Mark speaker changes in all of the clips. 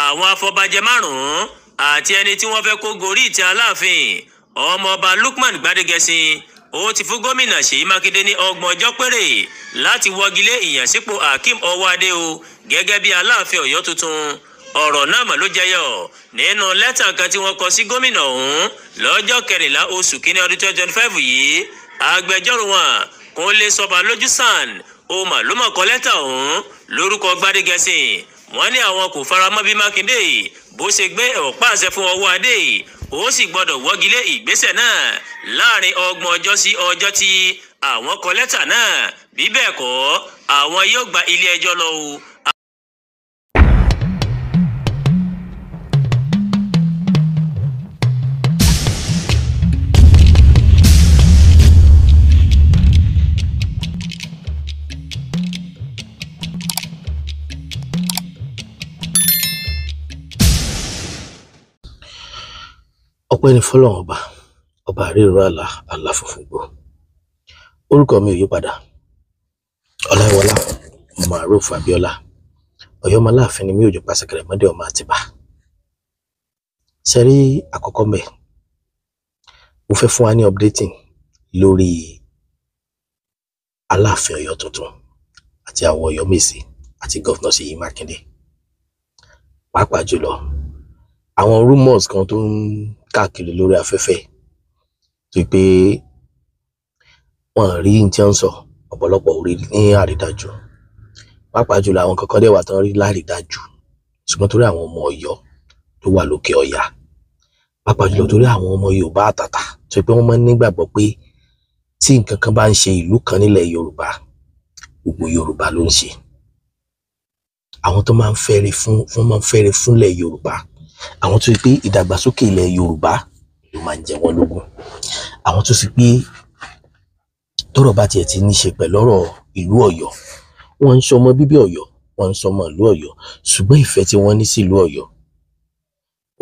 Speaker 1: àwọn afọbajẹ márùn-ún àti ẹni tí wọ́n fẹ́ kó gorí ìtẹ́ Aláàfin ọmọọba Lukman Gbádégẹṣin ó ti fún gómìnà Ṣèyí Mákindé ní 30 ọjọ́ péré láti wọ́gilé ìyànsípò Hakeem Ọwọ́adé o gẹ́gẹ́ bí Aláàfin Ọ̀yọ́ tuntun. Ọ̀rọ̀ náà mà ló jẹyọ nínú lẹ́tà kan tí wọ́n kọ sí gómìnà ọ̀hún lọ́jọ́ 14 oṣù kínní ọdún 2025 yìí. Agbẹjọ́rò wọn Kúnlé Sọbalójúsàn ó mà ló mọ̀ kọ lẹ́tà ọ̀hún lórúkọ Gbádégẹṣin. Wọ́n ní àwọn kò faramọ́ bí Mákindé bó ṣe gbé ọ̀pá àṣẹ fún Ọwọ́adé ó sì gbọ́dọ̀ wọ́gilé ìgbésẹ̀ náà láàrin 30 ọjọ́ sí ọjọ́ tí àwọn kọ lẹ́tà náà. Bí bẹ́ẹ̀ kọ́ àwọn yóò gba ilé ẹjọ́ lọ o.
Speaker 2: Ọpẹ́ ni fọ́lọ́run ọba àríro àlà funfun gbò. Orúkọ mi ò yí padà, Ọláyíwọlá ọmọ Àròfù Abíọ́lá, Ọ̀yọ́ Aláàfin ni mí, òjò pàṣẹkẹrẹ mọ́dé ọmọ Àtìbà. Sẹ́rí àkọ́kọ́ mẹ́, mo fẹ́ fún wa ní updating lórí Aláàfin Ọ̀yọ́ tuntun àti àwọn Ọ̀yọ́mèsì àti gọ́vnà Ṣèyí Mákindé. Pàápàá jùlọ àwọn rumors kan tó ń káàkiri lórí afẹ́fẹ́ tó pé wọ́n rí ní tí wọ́n sọ ọ̀pọ̀lọpọ̀ orí ní àrídájú. Pàápàá jùlọ àwọn kankan dẹ̀ wà tán rí lárídájú ṣùgbọ́n torí àwọn ọmọ Ọ̀yọ́ tó wà lókè ọ̀yà, pàápàá jùlọ torí àwọn ọmọ Yorùbá àtàtà tó pé wọ́n máa ń nígbàgbọ́ pé tí nǹkan kan bá ń ṣe ìlú kan nílẹ̀ Yorùbá, gbogbo Yorùbá ló ń ṣe. Àwọn tó máa ń fẹ́rẹ̀ fúnlẹ̀ Yorùbá, àwọn tó sì pé ìdàgbàsókè ilẹ̀ Yorùbá ló máa ń jẹ wọ́n lógún. Àwọn tó sì pé tọ́rọ̀ bá tiẹ̀ ti ní ṣe pẹ̀lú ọ̀rọ̀ ìlú Ọ̀yọ́, wọ́n ń sọmọ bíbí Ọ̀yọ́, wọ́n ń sọmọ ìlú Ọ̀yọ́, ṣùgbọ́n ìfẹ́ tí wọ́n ní sí ìlú Ọ̀yọ́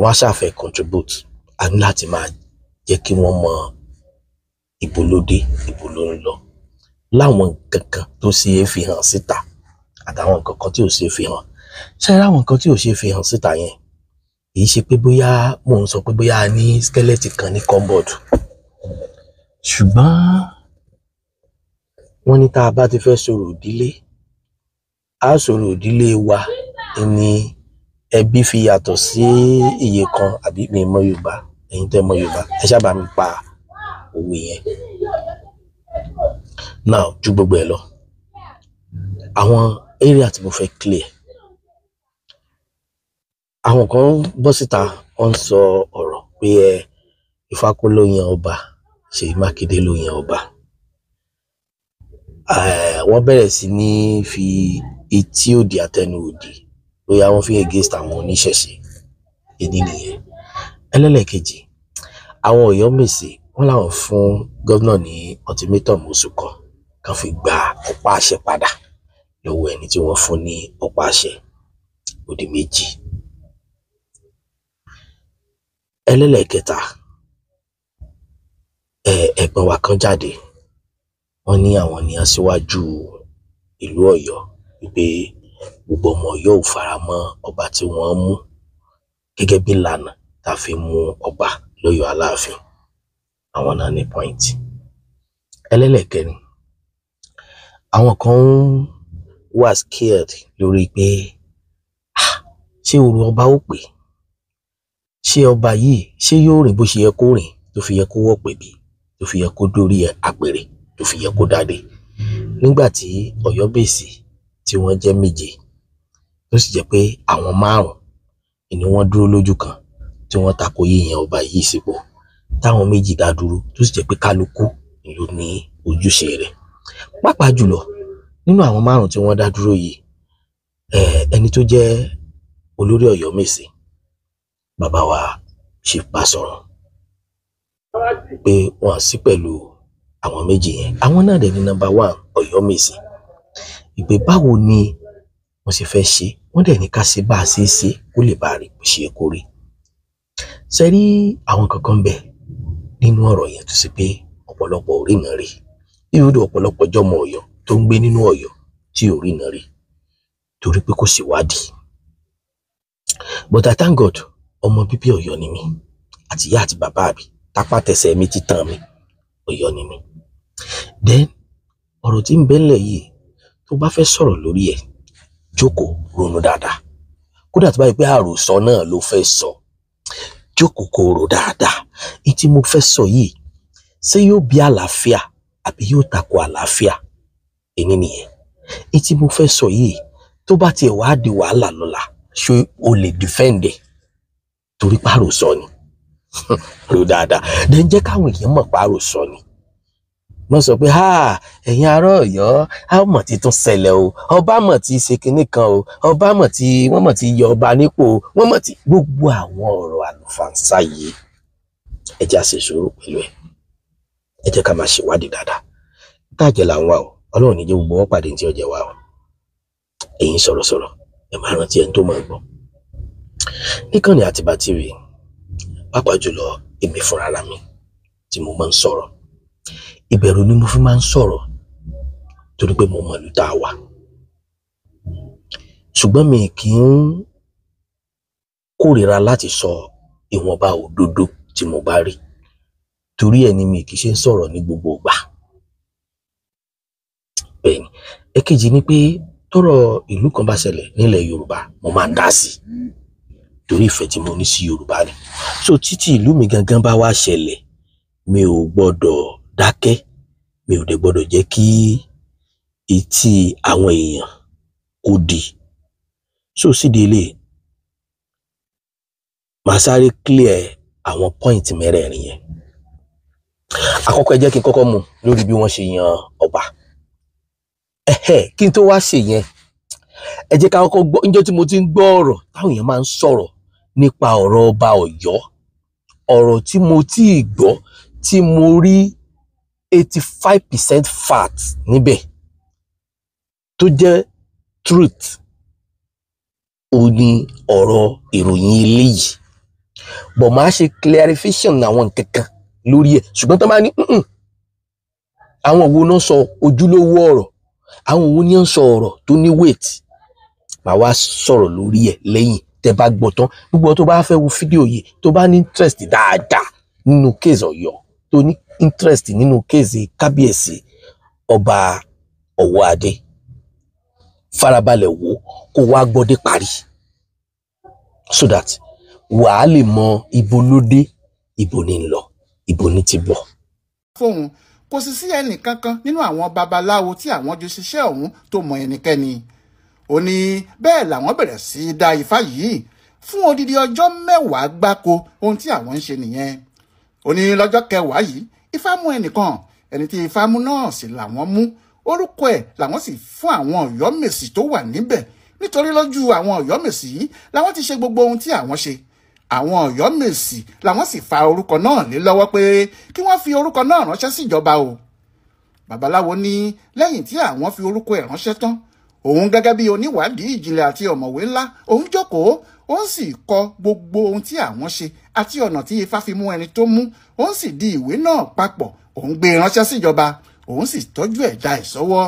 Speaker 2: wọ́n á ṣàfẹ́ contribute. A ní láti máa jẹ́ kí wọ́n mọ ibo ló dé, ibo ló ń lọ, láwọn nǹkan kan tó ṣe é fi hàn síta àtàwọn nǹkan kan tí ò ṣe é fi hàn. Ṣé àwọn nǹkan tí ò ṣe é fi hàn síta yẹn kìí ṣe pé bóyá mò ń sọ pé bóyá a ní skeleton kan ní cupboard, ṣùgbọ́n wọ́n ní tá a bá ti fẹ́ sọ̀rọ̀ ìdílé, a sọ̀rọ̀ ìdílé wa ní ẹbí fi yàtọ̀ sí iye kan, àbí mi mọ Yorùbá, ẹ̀yin tẹ́ mọ Yorùbá ẹ ṣáà bá mi pa òwe yẹn. Now ju gbogbo ẹ̀ lọ, àwọn area tí mo fẹ́ clear, àwọn kan bọ́ síta wọ́n ń sọ ọ̀rọ̀ pé Ifákó ló yan ọba, Ṣèyí Mákindé ló yan ọba. Wọ́n bẹ̀rẹ̀ sí ní fi etí òdì àtẹnu òdì bóyá wọ́n fi against àwọn oníṣẹ̀ṣe. Èdè nìyẹn. Ẹlẹ́lẹ̀kejì, àwọn Ọ̀yọ́mèsì wọ́n láwọn fún gómìnà ní ultimatum oṣù kan fi gba ọ̀pá àṣẹ padà lọ́wọ́ ẹni tí wọ́n fún ní ọ̀pá àṣẹ. Ó di méjì. Ẹlẹ́lẹ̀kẹta, ẹ̀gbọ́n wa kan jáde, wọ́n ní àwọn ní aṣíwájú ìlú Ọ̀yọ́, wípé gbogbo ọmọ Ọ̀yọ́ ò fara mọ́ ọba tí wọ́n mú gẹ́gẹ́ bí ìlànà tá a fi mú ọba lọ́yọ̀ Aláàfin. Àwọn náà ní point. Ẹlẹ́lẹ̀kẹrin, àwọn kan wà scared lórí pé ṣé orò ọba ó pè, ṣé ọba yìí ṣé yóò rìn bó ṣe yẹ kó rìn, tó fi yẹ kó wọ̀ pẹ̀bí, tó fi yẹ kó dórí àpèrè, tó fi yẹ kó dádé, nígbà tí Ọ̀yọ́mèsì tí wọ́n jẹ́ 7 tó sì jẹ́ pé àwọn 5 ni wọ́n dúró lójú kan tí wọ́n tako yíyan ọba yìí sípò, táwọn 2 dá dúró tó sì jẹ́ pé kálukú ló ní ojúṣe rẹ̀. Pàápàá jùlọ nínú àwọn 5 tí wọ́n dá dúró yìí, ẹni tó jẹ́ olórí Ọ̀yọ́mèsì, bàbá wa ṣe bá sọ̀rọ̀ pé wọ́n sí pẹ̀lú àwọn 2 yẹn. Àwọn náà dẹ̀ ní number 1 Ọ̀yọ́mèsì, ìpè báwo ni wọ́n ṣe fẹ́ ṣe, wọ́n dẹ̀ ní ká ṣe bá a ṣe kó lè bá rí bó ṣe kó rí. Ṣé rí àwọn kankan bẹ̀ nínú ọ̀rọ̀ yẹn tó sì pé ọ̀pọ̀lọpọ̀ ò rí náà rí, irú ọ̀pọ̀lọpọ̀ jọmọ Ọ̀yọ́ tó ń gbé nínú Ọ̀yọ́ tí ò rí náà rí torí pé kò sí wádìí. but I thank God ọmọ bíbí Ọ̀yọ́ ni mí àti ìyá àti bàbá mi tápá tẹsẹ̀ mi títàn mi Ọ̀yọ́ ni mí. Then ọ̀rọ̀ tí ń bẹ́lẹ̀ yìí tó bá fẹ́ sọ̀rọ̀ lórí ẹ̀ jókòó ronú dáadáa, kódà tó bá yẹ pé àròsọ náà ló fẹ́ sọ jókòó kó rò dáadáa. Ìtí mo fẹ́ sọ yìí ṣé yóò bí àlàáfíà àbí yóò tako àlàáfíà? Èmi nìyẹn. Ìtí mo fẹ́ sọ yìí tó bá tiẹ̀ wá di wàhálà lọ́la ṣé o lè defend ẹ̀ torí pàròsọ ni? Rò dáadáa. Then jẹ́ káwọn èèyàn mọ̀ pàròsọ ni. Wọ́n sọ pé ẹ̀yin ará Ọ̀yọ́ a mọ̀ tí tún ṣẹlẹ̀ o, ọba mọ̀ tí ṣe kinní kan o, ọba mọ̀ tí wọ́n mọ̀ tí yọ ọba nípò, wọ́n mọ̀ tí gbogbo àwọn ọ̀rọ̀ àlùfàǹsá yìí ẹ jẹ́ á ṣe sùúrù pẹ̀lú ẹ̀, ẹ jẹ́ ká máa ṣèwádìí dáadáa. Táàjẹ̀ là ń wá o, Ọlọ́run ní jẹ́ gbogbo wọn pàdé tí ọjẹ́ wa o. Ẹ̀yin sọ̀rọ̀sọ̀rọ̀ ẹ máa rántí ẹni tó máa gbọ́. Níkànnì Àtìbà TV pàápàá jùlọ èmi fúnra mi tí mo máa ń sọ̀rọ̀, ìbẹ̀rù ni mo fi máa ń sọ̀rọ̀ torí pé mo mọ̀ ìlú tá a wà. Ṣùgbọ́n mi kì í kórìíra láti sọ ìwọ̀nba òdodo tí mo bá rí, torí ẹ̀ ni mi kì í ṣe ń sọ̀rọ̀ ní gbogbo ìgbà. Bẹ́ẹ̀ni, èkejì ni pé tọ́rọ̀ ìlú kan bá ṣẹlẹ̀ nílẹ̀ Yorùbá mo máa ń dá sí torí ìfẹ́ tí mo ní sí Yorùbá ni. So títí ìlú mi gangan bá wá ṣẹlẹ̀ mi ò gbọ́dọ̀ dákẹ́, mi ò dẹ̀ gbọ́dọ̀ jẹ́ kí etí àwọn èèyàn kó di. So sídìí eléyìí màá sáré clear àwọn point mẹ́rẹ̀ẹ̀rin yẹn. Àkọ́kọ́ ẹ jẹ́ kí n kọ́kọ́ mú lórí bí wọ́n ṣe yan ọba. Kí n tó wá ṣe yẹn ẹ jẹ́ ká kọ́kọ́ gbọ́, níjọ́ tí mo ti ń gbọ́ ọ̀rọ̀ táwọn èèyàn máa ń sọ̀rọ̀ nípa ọ̀rọ̀ ọba Ọ̀yọ́, ọ̀rọ̀ tí mo ti gbọ́ tí mo rí 85% fact níbẹ̀ tó jẹ́ truth, ó ní ọ̀rọ̀ ìròyìn eléyìí. Bọ̀ máa ṣe clarification àwọn nǹkan kan lórí ẹ̀, ṣùgbọ́n tó bá ní àwọn wo náà sọ ojúlówó ọ̀rọ̀, àwọn wo ni ń sọ ọ̀rọ̀ tó ní weight, màá wá sọ̀rọ̀ lórí ẹ̀ lẹ́yìn tẹ́ bá gbọ́ tán. Gbogbo tó bá fẹ́ wo fídíò yìí tó bá ní interest dáadáa nínú case Ọ̀yọ́, tó ní interest nínú case kábíyèsí ọba Ọ̀wọ́adé, farabalẹ̀ wò kó wá gbọ́dé parí so that wàá lè mọ ibo ló dé, ibo ní ń lọ, ibo ní ti bọ̀.
Speaker 3: Fóun kò sì sí ẹnì kankan nínú àwọn babaláwo tí àwọn jọ ṣiṣẹ́ ọ̀hún tó mọ ẹnikẹ́ni. Ó ní bẹ́ẹ̀ làwọn bẹ̀rẹ̀ sí í dá ifá yìí fún odidi ọjọ́ 10 gbáko. Ohun tí àwọn ń ṣe nìyẹn. Ó ní lọ́jọ́ 10 yìí ifá mú ẹnìkan, ẹni tí ifá mú náà sì làwọn mú, orúkọ ẹ̀ làwọn sì fún àwọn Ọ̀yọ́mèsì tó wà níbẹ̀, nítorí lójú àwọn Ọ̀yọ́mèsì yìí làwọn ti ṣe gbogbo ohun tí àwọn ṣe. Àwọn Ọ̀yọ́mèsì làwọn sì fa orúkọ náà lé lọ́wọ́ pé kí wọ́n fi orúkọ náà ránṣẹ́ sí ìjọba o. Babaláwo ní lẹ́yìn tí àwọn fi orúkọ ẹ̀ ránṣẹ́ tán, òun gẹ́gẹ́ bí oníwádìí ìjìnlẹ̀ àti ọ̀mọ̀wé ńlá, òun jókòó, òun sì kọ gbogbo ohun tí àwọn ṣe àti ọ̀nà tí ifá fi mú ẹni tó mú, òun sì di ìwé náà papọ̀, òun gbé ránṣẹ́ sí ìjọba, òun sì tọ́jú ẹ̀ dá ẹ̀ sọ́wọ́.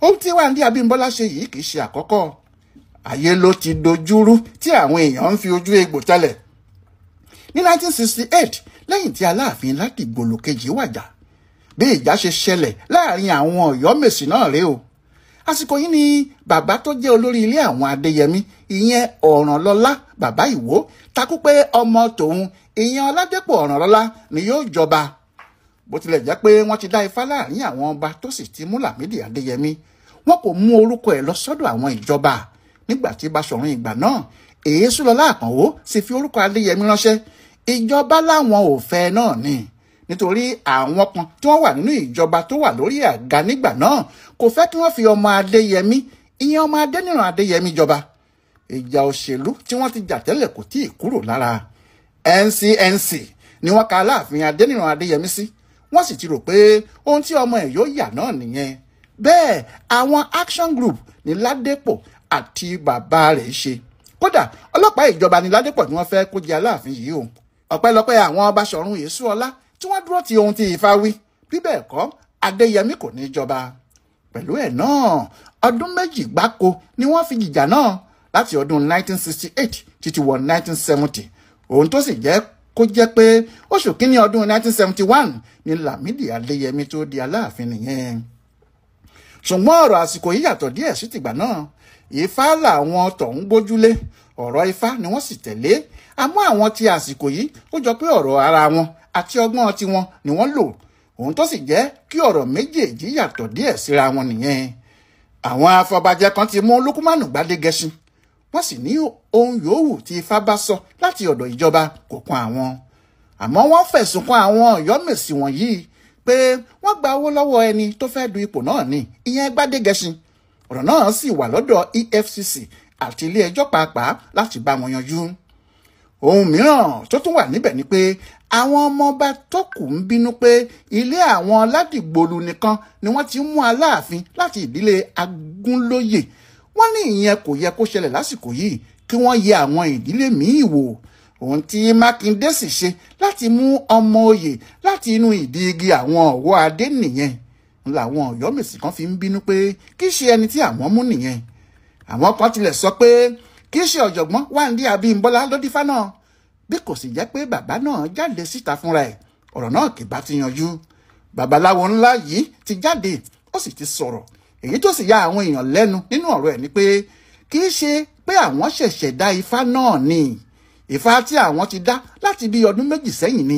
Speaker 3: Ohun tí Wándé Abímbọ́lá ṣe yìí kì í ṣe àkọ́kọ́. Ayé ló ti dojúrú tí àwọn èèyàn ń fi ojú egbò tẹ́lẹ̀. Ní 1968 lẹ́yìn tí Aláàfin Ládìgbòlù kejì wàjà, bí ìjà ṣe ṣẹlẹ̀ láàrin àwọn Ọ̀yọ́mèsì náà rèé o. Àsìkò yìí ni bàbá tó jẹ́ olórí ilé àwọn Adéyẹmí, ìyẹn Ọ̀rànlọ́lá bàbá Ìwó, takú pé ọmọ tòun ìyẹn Ọládépò Ọ̀rànlọ́lá ni yóò jọba. Bó tilẹ̀ jẹ́ pé wọ́n ti dá ifá láàrin àwọn ọba tó sì ti mú Lámídì Adéyẹmí, wọn kò mú orúkọ ẹ̀ lọ sọ́dọ̀ àwọn ìjọba. Nígbà tí Báṣọ̀run ìgbà náà, Èésúlọlá Àkànó sì fi orúkọ Adéyẹmí ránṣẹ́, ìjọba láwọn ò fẹ́ náà ni, nítorí àwọn kan tí wọ́n wà nínú ìjọba tó wà lórí àga nígbà náà kò fẹ́ kí wọ́n fi ọmọ Adéyẹmí, ìyẹn ọmọ Adéníran Adéyẹmí jọba. Ìjà òṣèlú tí wọ́n ti jà tẹ́lẹ̀ kò tíì kúrò lára. NCNC ni wọ́n ka Aláàfin Adéníran Adéyẹmí sí, wọ́n sì ti rò pé ohun tí ọmọ ẹ̀ yóò yà náà nìyẹn. Bẹ́ẹ̀ àwọn Action Group ní Ládépò àti bàbá rẹ̀ ṣe. Kódà ọlọ́pàá ìjọba ní Ládépò ni wọ́n fẹ́ kó jẹ Aláàfin yìí o. Ọpẹ́lọpẹ́ àwọn Báṣọ̀run Èésúọlá tí wọ́n dúró ti ohun tí ifá wí, bí bẹ́ẹ̀ kọ́ Adéyẹmí kò ní jọba. Pẹ̀lú ẹ̀ náà ọdún 2 gbáko ni wọ́n fi jìjà náà láti ọdún 1968 títí wọ 1970 ohun tó sì jẹ́ kó jẹ́ pé oṣù kínní ọdún 1971 ni Lámídì Adéyẹmí tó di Aláàfin nìyẹn. ṣùgbọ́n ọ̀rọ̀ àsìkò yìí yàtọ̀ díẹ̀ sí tìgbà náà. Ifá làwọn tọ̀hún gbójúlé, ọ̀rọ̀ Ifá ni wọ́n sì tẹ̀lé. Àmọ́ àwọn tí àsìkò yìí ó jọ pé ọ̀rọ̀ ara wọn àti ọgbọ́n tiwọn ni wọ́n lò, ohun tó sì jẹ́ kí ọ̀rọ̀ méjèèjì yàtọ̀ díẹ̀ síra wọn nìyẹn. Àwọn afọbajẹ kan ti mú Lúkúmánù Gbádégẹṣin, wọ́n sì ní ohun yòówù tí Ifá bá sọ láti ọ̀dọ̀ ìjọba kò kan àwọn. Àmọ́ wọ́n fẹ̀sùn kan àwọn Ọ̀yọ́mèsì wọ̀nyí pé wọ́n gba owó lọ́wọ́ ẹni tó fẹ́ du ipò náà ní, ìyẹn Gbádégẹṣin. Ọ̀rọ̀ náà sì wà lọ́dọ̀ EFCC àti ilé ẹjọ́ pàápàá láti bá wọn yanjú. Ohun mìíràn tó tún wà níbẹ̀ ni pé àwọn ọmọọba tó kù ń bínú pé ilé àwọn Ládìgbòlù nìkan ni wọ́n ti mú Aláàfin láti ìdílé Agúnlóyè. Wọ́n ní ìyẹn kò yẹ kó ṣẹlẹ̀ lásìkò yìí, kí wọ́n yẹ àwọn ìdílé míì wò. Ohun tí Mákindé sì ṣe láti mú ọmọ oyè láti inú ìdí igi àwọn Ọ̀wọ́ Adé nìyẹn làwọn Ọ̀yọ́mèsì kan fi ń bínú pé kì í ṣe ẹni tí àwọn mú nìyẹn. Àwọn kan tilẹ̀ sọ pé kì í ṣe ọ̀jọ̀gbọ́n Wándé Abímbọ́lá ló dífá náà, bí kò sì jẹ́ pé bàbá náà jáde síta fúnra ẹ̀, ọ̀rọ̀ náà kì bá ti yanjú. Babaláwo ńlá yìí ti jáde, ó sì ti sọ̀rọ̀. Èyí tó sì ya àwọn èèyàn lẹ́nu nínú ọ̀rọ̀ ẹ̀ ni pé kì í ṣe pé àwọn ṣẹ̀ṣẹ̀ dá Ifá náà ni. Ifá tí àwọn ti dá láti bí ọdún méjì sẹ́yìn ni.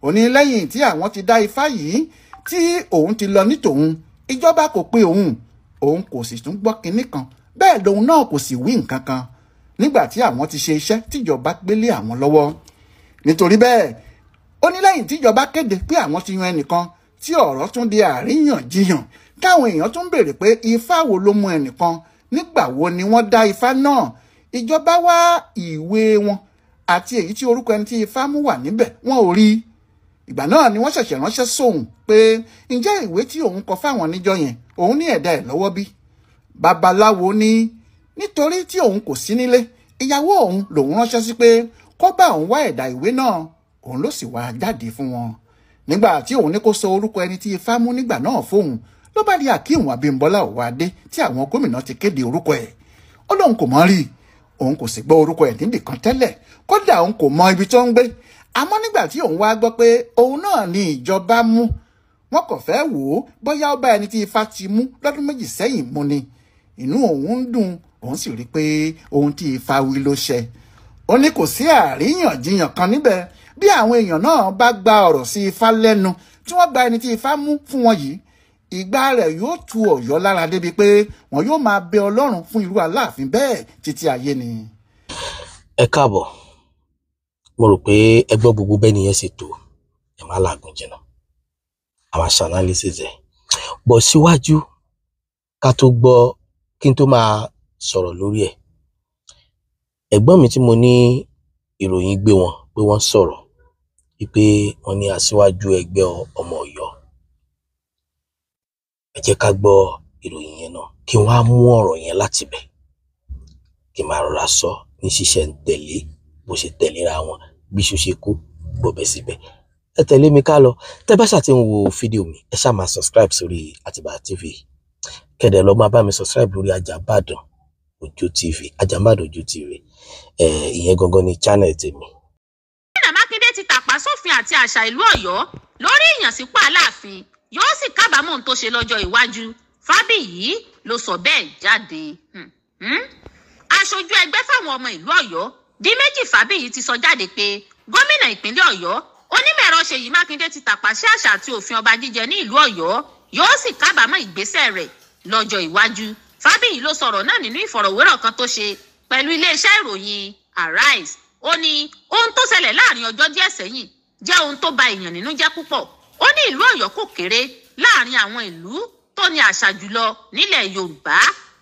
Speaker 3: Ó ní lẹ́yìn tí àwọn ti dá Ifá yìí tí òun ti lọ ní tòun, ìjọba kò pé òun kò sì tún gbọ́ kinní kan, bẹ́ẹ̀ lòun náà kò sì wí nǹkan kan nígbà tí àwọn ti ṣe iṣẹ́ tíjọba gbélé àwọn lọ́wọ́. Nítorí bẹ́ẹ̀, ó ní lẹ́yìn tíjọba kéde pé àwọn ti yan ẹnìkan tí ọ̀rọ̀ tún di àríyànjiyàn, káwọn èèyàn tún béèrè pé Ifá wo ló mú ẹnìkan, nígbà wo ni wọ́n dá Ifá náà. Ìjọba wá ìwé wọn àti èyí tí orúkọ ẹni tí Ifá mú wà níbẹ̀, wọn ò rí. Ìgbà náà ni wọ́n ṣẹ̀ṣẹ̀ ránṣẹ́ sóhun pé ǹjẹ́ ìwé tí òun kọ fáwọn níjọ́ yẹn òun ní ẹ̀dá ẹ̀ lọ́wọ́ bí. Babaláwo ní nítorí tí òun kò sí nílé, ìyàwó òun lòun ránṣẹ́ sí pé kó bá òun wá ẹ̀dà ìwé náà, òun ló sì wá jáde fún wọn. Nígbà tí òun ní kó sọ orúkọ ẹni tí Ifá mú nígbà náà fóun, ló bá di Akeem Abímbọ́lá Ọ̀wọ́adé tí àwọn gómìnà ti kéde orúkọ ẹ̀. Ó lóun kò mọ̀ rí, òun kò sì gbọ́ orúkọ ẹ̀ níbì kan tẹ́lẹ̀, kódà òun kò mọ ibi tó ń gbé. Àmọ́ nígbà tí òun wá gbọ́ pé òun náà ni ìjọba mú, wọ́n kò fẹ́ wò ó bóyá ó bá ẹni tí Ifá ti mú lọ́dún méjì sẹ́yìn mu ni. Inú òun ń dùn, òun sì rí pé ohun tí Ifá wí ló ṣẹ. Ó ní kò sí àríyànjiyàn kan níbẹ̀, bí àwọn èèyàn náà bá gba ọ̀rọ̀ sí Ifá lẹ́nu tí wọ́n gba ẹni tí Ifá mú fún wọn yìí, ìgbà rẹ̀ yóò tu Ọ̀yọ́ lára débi pé wọn yóò máa bẹ Ọlọ́run fún irú Aláàfin bẹ́ẹ̀ títí ayé ni.
Speaker 2: Ẹ káàbọ̀, mo rò pé ẹ gbọ́ gbogbo bẹ́ẹ̀ nìyẹn ṣe tó, ẹ má làágùn jìnnà, àwọn aṣọ analysis ẹ̀. Bọ̀ síwájú ká tó gbọ́, kí n tó máa sọ̀rọ̀ lórí ẹ̀, ẹ̀gbọ́n mi tí mo ní ìròyìn gbé wọn pé wọ́n sọ̀rọ̀ wípé wọ́n ní aṣíwájú ẹgbẹ́ ọmọ Ọ̀yọ́. Ẹ jẹ́ ká gbọ́ ìròyìn yẹn náà, kí wọ́n á mú ọ̀rọ̀ yẹn láti bẹ̀, kí n máa rọra sọ ní ṣíṣẹ̀ ń tẹ̀lé bó ṣe tẹ̀léra wọn, bí iṣu ṣe kú bọ̀bẹ̀ síbẹ̀. Ẹ tẹ̀lé mi ká lọ. Tẹ́ bá ṣáà ti ń wo fídíò mi, ẹ ṣáà máa subscribe sórí Àtìbà TV. Kẹ̀dẹ̀ lọ máa bá mi subscribe lórí Ajabadan Ojo TV, Ajabadan Ojo TV. Ìyẹn gangan ni channel tèmi.
Speaker 4: Gómìnà Mákindé ti tàpá sófin àti àṣà ìlú Ọ̀yọ́ lórí ìyànsípò Aláàfin, yóò sì kábàámọ̀ ohun tó ṣe lọ́jọ́ iwájú. Fábíyì ló sọ bẹ́ẹ̀ jáde. Aṣojú ẹgbẹ́ fáwọn ọmọ ìlú Ọ̀yọ́ Díméjì Fábíyì ti sọ jáde pé gómìnà ìpínlẹ̀ Ọ̀yọ́ Onímọ̀-ẹ̀rọ Ṣèyí Mákindé ti tàpá sí àṣà àti òfin ọba jíjẹ ní ìlú Ọ̀yọ́, yóò sì kábàámọ̀ ìgbésẹ̀ rẹ̀ lọ́jọ́ iwájú. Fábíyì ló sọ̀rọ̀ náà nínú ìfọ̀rọ̀wérọ̀ kan tó ṣe pẹ̀lú iléeṣẹ́ ìròyìn Arise. Ó ní ohun tó ṣẹlẹ̀ láàrin ọjọ́ díẹ̀ sẹ́yìn jẹ́ ohun tó ba èèyàn nínú jẹ́ púpọ̀. Ó ní ìlú Ọ̀yọ́ kò kéré láàrin àwọn ìlú tó ní àṣà jùlọ nílẹ̀ Yorùbá.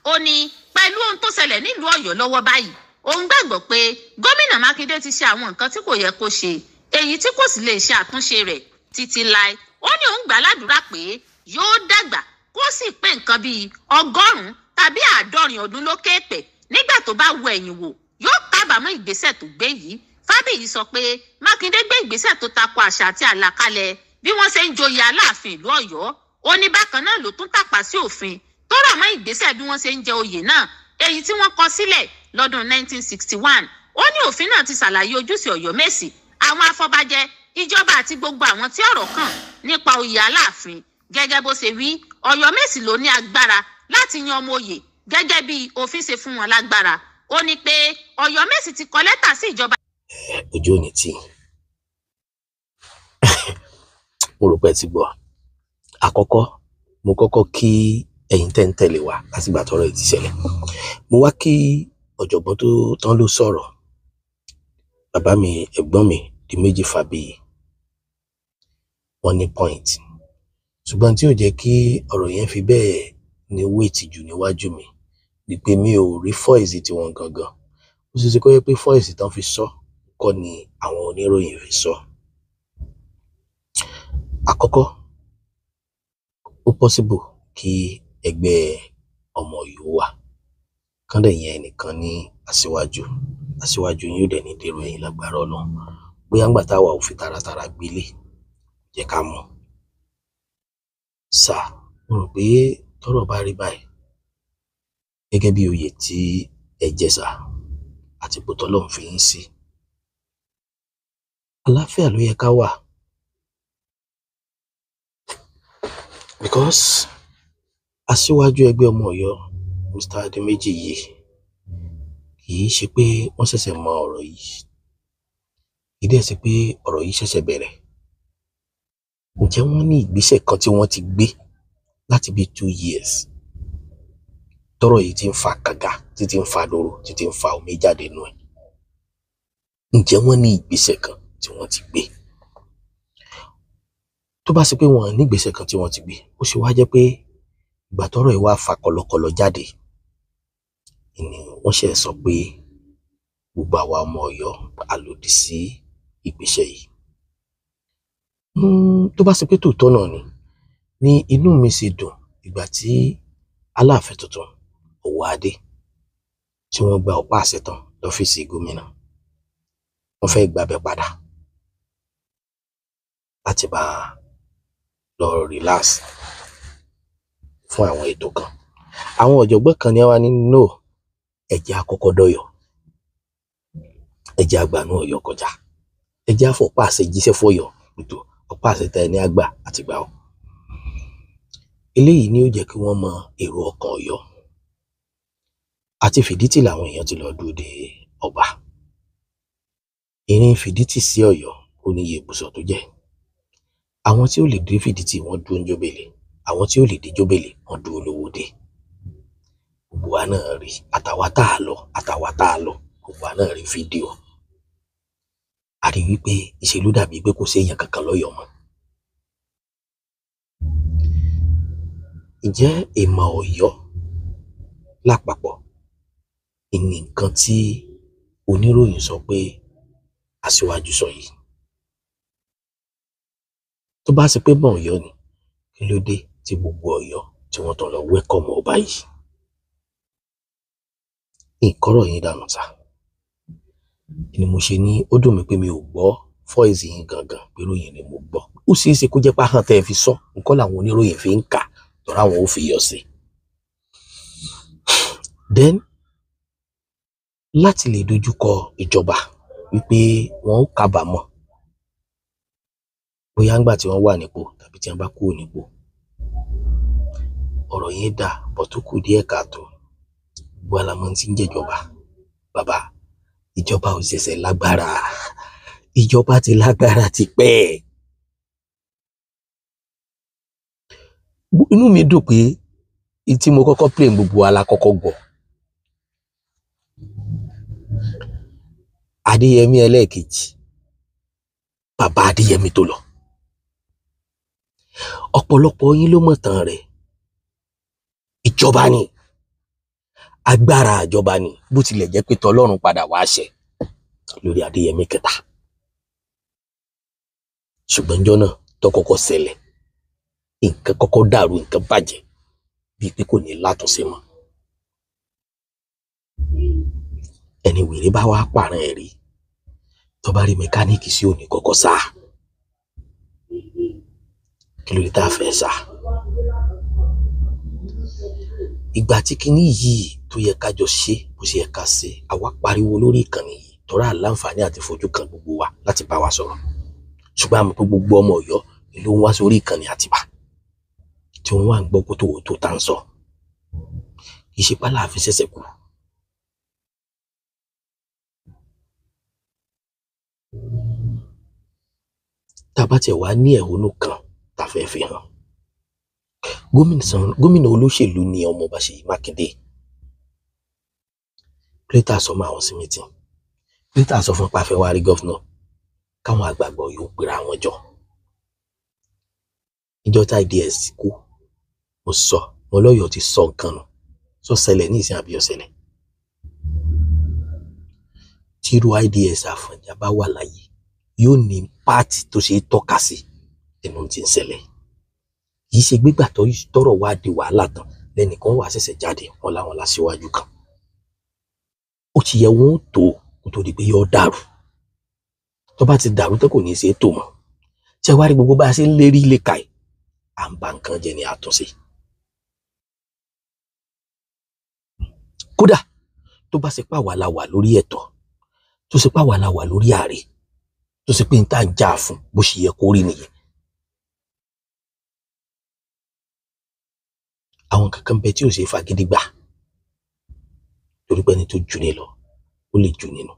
Speaker 4: Ó ní pẹ̀lú ohun tó ṣẹlẹ̀ nílùú Ọ̀yọ́ lọ́wọ́ báyìí, òun gbàgbọ́ pé gómìnà Mákindé ti ṣe àwọn nǹkan tí kò yẹ kó ṣe, èyí tí kò sì lè ṣe àtúnṣe rẹ̀ títí láé. Ó ní òun gbà ládùúrà pé yóò dàgbà kó sì pé nǹkan bíi 100 tàbí 90 ọdún lókè èèpẹ̀. Nígbà tó bá wo ẹ̀yìn wò, yóò kábàámọ̀ ìgbésẹ̀ tó gbé yìí. Fábíyì sọ pé Mákindé gbé ìgbésẹ̀ tó tako àṣà àti àlàkalẹ̀ bí wọ́n ṣe ń joyè Aláàfin ìlú Ọ̀yọ́. Ó ní bákan náà ló tún tàpá sí òfin tó rọ̀ mọ́ ìgbésẹ̀ bí wọ́n ṣe ń jẹ oyè náà, èyí tí wọ́n kọ sílẹ̀ lọ́dún 1961. Ó ní òfin náà ti ṣàlàyé ojúṣe Ọ̀yọ́mèsì, àwọn afọbajẹ, ìjọba àti gbogbo àwọn tí ọ̀rọ̀ kàn nípa oyè Aláàfin. Gẹ́gẹ́ bó ṣe wí, Ọ̀yọ́mèsì ló ní agbára láti yan ọmọ oyè gẹ́gẹ́ bí òfin ṣe fún wọn lágbára. Ó ní pé Ọ̀yọ́mèsì ti kọ lẹ́tà sí ìjọba.
Speaker 2: Ojú ò ní tì mo rò pé ẹ ti gbọ́. Àkọ́kọ́ mo kọ́kọ́ kí ẹ̀yin tẹ́ ń tẹ̀lé wa látìgbà tọ́rọ̀ yìí ti ṣẹlẹ̀. Mo wá kí ọ̀jọ̀gbọ́n tó tán ló sọ̀rọ̀, bàbá mi, ẹ̀gbọ́n mi Diméjì Fábíyì. Wọ́n ní point, ṣùgbọ́n tí ò jẹ́ kí ọ̀rọ̀ yẹn fi bẹ́ẹ̀ ní wéètì jù níwájú mi ni pé mi ò rí fọ́ìsì tí wọ́n gangan. Ó ṣeé ṣe kó yẹ pé fọ́ìsì tán fi sọ kọ́ ni àwọn oníròyìn fi sọ. Àkọ́kọ́, ó possible kí ẹgbẹ́ ọmọ Ọ̀yọ́ wà kán dẹ̀ yẹn ẹnìkan ní aṣíwájú yín ó dẹ̀ ní dèrò ẹ̀yìn lágbára Ọlọ́run. Bóyá ńgbà táwa ò fi taratara gbélé jẹ́ ká mọ̀. Sà, mo rò pé tọ́rọ̀ bá rí báyìí gẹ́gẹ́ bí oyè tí ẹ jẹ sà àti ipò tọ́lọ́run fi yín sí, àlàáfíà ló yẹ ká wà. Because aṣíwájú ẹgbẹ́ ọmọ Ọ̀yọ́ Mr. Adéméjì yìí kì í ṣe pé wọ́n ṣẹ̀ṣẹ̀ mọ ọ̀rọ̀ yìí, kì í dẹ̀ ṣe pé ọ̀rọ̀ yìí ṣẹ̀ṣẹ̀ bẹ̀rẹ̀. Ǹjẹ́ wọ́n ní ìgbésẹ̀ kan tí wọ́n ti gbé láti bí 2 years tọ́rọ̀ yìí ti ń fa kànga, títí ń fa dòrò, títí ń fa omi jáde nù ẹ̀? Ǹjẹ́ wọ́n ní ìgbésẹ̀ kan tí wọ́n ti gbé? Tó bá ṣe pé wọ́n ní ìgbésẹ̀ kan tí wọ́n ti gbé, ó ṣe wá jẹ́ pé ìgbà tọ́rọ̀ yìí wá fa kọ̀lọ̀kọ̀lọ̀ jáde ni wọ́n ṣe sọ pé gbogbo àwa ọmọ Ọ̀yọ́ a lòdì sí ìgbésẹ̀ yìí. Tó bá ṣe pé tòótọ́ náà ni inú mi sì dùn ìgbà tí Aláàfin tuntun Ọwọ́adé tí wọ́n gba ọ̀pá àṣẹ tán lọ́fíìsì gómìnà. Wọ́n fẹ́ gbàbẹ̀ padà láti bá lọ relax fún àwọn ètò kan. Àwọn ọ̀jọ̀gbọ́n kan ní wá ní no, ẹ jẹ́ á kọ́kọ́ dọ́yọ̀, ẹ jẹ́ á gbanú Ọ̀yọ́ kọjá, ẹ jẹ́ á fọ̀pá àṣẹ jíṣẹ́ fọ́yọ́ ètò ọ̀pá àṣẹ tẹ ní àgbà àti gbà ọ́. Eléyìí ni ó jẹ́ kí wọ́n mọ èrò ọkàn Ọ̀yọ́. Àti Fìdítì làwọn èèyàn ti lọ dúró de ọba. Ìrìn Fìdítì sí Ọ̀yọ́ ó níye ibùsọ̀ tó jẹ́. Àwọn tí ó lè dé Fìdítì wọ́n dúró ní Jóbélé, àwọn tí ó lè dé Jóbélé wọ́n dúró lówódé. Gbogbo wa náà rí, àtàwa tá a lọ, gbogbo wa náà rí fídíò. A rí wípé ìṣèlú dàbí pé kò séèyàn kankan lọ́yọ̀ọ́ mọ́. Ǹjẹ́ ìmọ̀ Ọ̀yọ́ lápapọ̀ ní nǹkan tí oníròyìn sọ pé aṣíwájú sọ yìí? Tó bá ṣe pé mọ̀ Ọ̀yọ́ ni, kí ló dé tí gbogbo Ọ̀yọ́ tí wọ́n tán lọ wẹ́kọ̀mù ọba yìí? Ìkọ́rọ̀ yín dànù sá. Ni mo ṣe ní ó dùn mí pé mi ò gbọ́ fọ́ìsì yín gangan, pé ròyìn ni mo gbọ́. Ó ṣeé ṣe kó jẹ́ pé ahọ́n tẹ́ ẹ fi sọ nǹkan làwọn oníròyìn fi ń kà tọ́ra àwọn ò fi yọ sí. Then láti lè dojúkọ ìjọba wípé wọn ó kábàámọ̀ bóyá ńgbà tí wọ́n wà nípò tàbí tí wọ́n bá kúrò nípò. Ọ̀rọ̀ yẹn dà bọ́ tó kù díẹ̀ káàtó. Gbogbo alamọ tí ń jẹ́jọba. Bàbá, ìjọba ò ṣẹ̀ṣẹ̀ lágbára. Ìjọba ti lágbára ti pẹ́. Inú mi dùn pé tí mo kọ́kọ́ play gbogbo alákọ́kọ́ gbọ́. Adéyẹmí ẹlẹ́ẹ̀kejì, bàbá Adéyẹmí tó lọ. Ọ̀pọ̀lọpọ̀ yín ló mọ̀ tán rẹ̀. Ìjọba ni, agbára ìjọba ni, bó tilẹ̀ jẹ́ pé tọlọ́run padà wá ṣẹ lórí Adéyẹmí kẹta. Ṣùgbọ́n ńjọ́ náà tó kọ́kọ́ ṣẹlẹ̀, nǹkan kọ́kọ́ dàrú, nǹkan bàjẹ́ bíi pé kò ní látúnṣe mọ́. Ẹni wèrè bá wá pààrọ̀ ẹ̀ rí, tó bá rí mẹkáníìkì sí òní kọ́kọ́ sá. Kí ló dé tá a fẹ́ sá? ìgbà tí kinní yìí tó yẹ ká jọ ṣe bó ṣe yẹ ká ṣe àwa pariwo lórí ìkànnì yìí tọ́ra láǹfààní àti fojú kan gbogbo wa láti bá wa sọ̀rọ̀ ṣùgbọ́n àmọ́ pé gbogbo ọmọ Ọ̀yọ́ ló ń wá sórí ìkànnì Àtìbà tí wọ́n wá ń gbọ́ kó tó tá ń sọ ìṣepá láàfin ṣẹ̀ṣẹ̀ kù. tá a bá tiẹ̀ wá ní ẹ̀hónú kan tá a fẹ́ fi hàn gómìnà olóṣèlú ni ọmọọba Ṣèyí Mákindé pété àsọmọ àwọn sí mítìn pété àsọ fún pàfẹ́ wá rí gọ́fúnà káwọn àgbààgbà yóò pera wọn jọ ìjọ tá IDS kú mo sọ wọn lọ́yọ̀ọ́ ti sọ nǹkan nù sọ ṣẹlẹ̀ ní ìsìn àbí ọ̀ṣẹlẹ̀ tírú IDS Àfọ̀njá bá wà láyé yóò ní páàtì tó ṣe é tọ́ka sí ẹnu tí ń ṣẹlẹ̀ yìí ṣe gbégbà tọ́rọ̀ wá di wàhálà tán lẹ́nìkan wà ṣẹ̀ṣẹ̀ jáde wọn láwọn láṣíwájú kan ó ti yẹ wọn ó tó kó tó di pé yóò dàrú tó bá ti dàrú tó kò ní í ṣe é tò mọ́ ṣé wá rí gbogbo bá a ṣe ń lérí ilé ka ẹ̀ à ń ba nǹkan jẹ ní àtúnṣe kódà tó bá ṣe pàwọ́ la wà lórí ẹ̀tọ́ tó ṣe pàwọ́ la wà lórí ààrẹ tó ṣe pé n tá ń jà fún bó ṣe yẹ kó rí nìyẹn àwọn kankan bẹ tí ò ṣe fagídí gbà torí pé ẹni tó jù ní lọ ó lè jù nínú